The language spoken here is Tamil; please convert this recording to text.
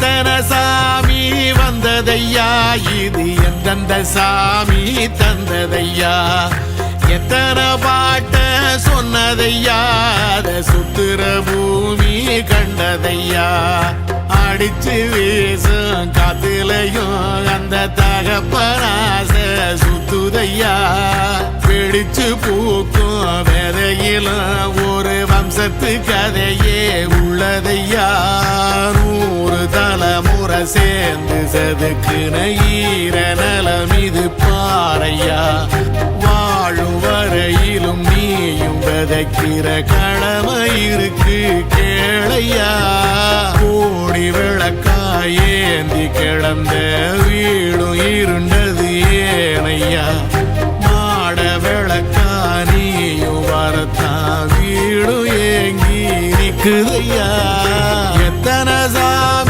எத்தனை சாமி வந்ததையா, இது எந்தெந்த சாமி தந்ததையா, எத்தனை பாட்ட சொன்னதையா, அத சுத்துற பூமி கண்டதையா, அடிச்சு வீசும் காத்துலையும் அந்த தகப்பனாச சுத்துதையா, பிடிச்சு பூக்கும் விதையிலும் ஒரு வம்சத்து கதையே உள்ளதையா, 100 தலைமுறை சேர்ந்து செதுக்குன ஈர நலம் இது பாறையா, வாழும் வரையிலும் நீயும் விதைக்கிற கடமை இருக்கு கேளையா, கோடி விளக்காயேந்தி கிடந்த வீடும் இருண்டது ஏனையா, மாட விளக்கா நீயும் வரத்தான் வீடும் ஏங்கி நிக்குதையா.